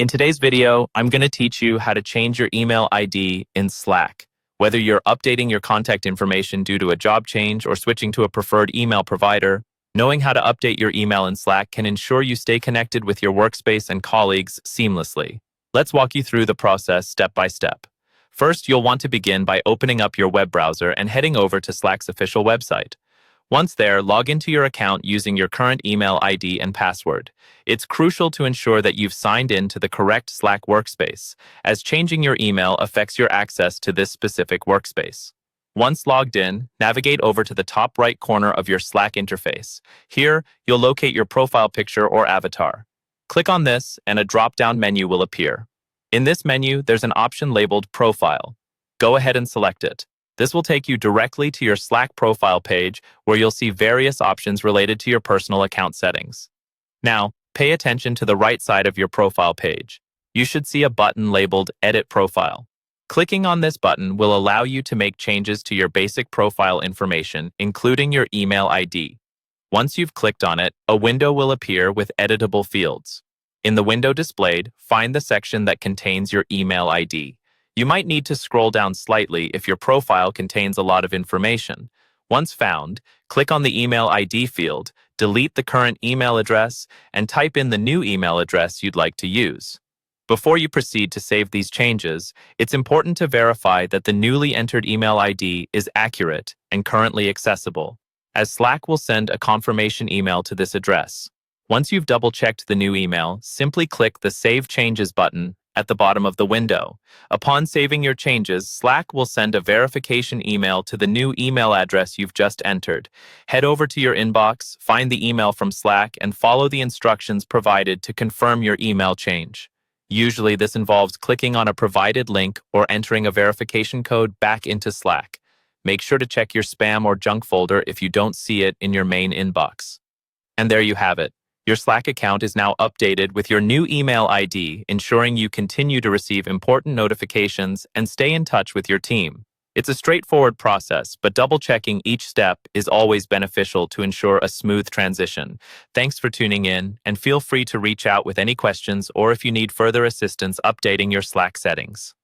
In today's video, I'm going to teach you how to change your email ID in Slack. Whether you're updating your contact information due to a job change or switching to a preferred email provider, knowing how to update your email in Slack can ensure you stay connected with your workspace and colleagues seamlessly. Let's walk you through the process step by step. First, you'll want to begin by opening up your web browser and heading over to Slack's official website. Once there, log into your account using your current email ID and password. It's crucial to ensure that you've signed in to the correct Slack workspace, as changing your email affects your access to this specific workspace. Once logged in, navigate over to the top right corner of your Slack interface. Here, you'll locate your profile picture or avatar. Click on this, and a drop-down menu will appear. In this menu, there's an option labeled Profile. Go ahead and select it. This will take you directly to your Slack profile page, where you'll see various options related to your personal account settings. Now, pay attention to the right side of your profile page. You should see a button labeled Edit Profile. Clicking on this button will allow you to make changes to your basic profile information, including your email ID. Once you've clicked on it, a window will appear with editable fields. In the window displayed, find the section that contains your email ID. You might need to scroll down slightly if your profile contains a lot of information. Once found, click on the email ID field, delete the current email address, and type in the new email address you'd like to use. Before you proceed to save these changes, it's important to verify that the newly entered email ID is accurate and currently accessible, as Slack will send a confirmation email to this address. Once you've double-checked the new email, simply click the Save Changes button at the bottom of the window. Upon saving your changes, Slack will send a verification email to the new email address you've just entered. Head over to your inbox, find the email from Slack, and follow the instructions provided to confirm your email change. Usually, this involves clicking on a provided link or entering a verification code back into Slack. Make sure to check your spam or junk folder if you don't see it in your main inbox. And there you have it. Your Slack account is now updated with your new email ID, ensuring you continue to receive important notifications and stay in touch with your team. It's a straightforward process, but double-checking each step is always beneficial to ensure a smooth transition. Thanks for tuning in, and feel free to reach out with any questions or if you need further assistance updating your Slack settings.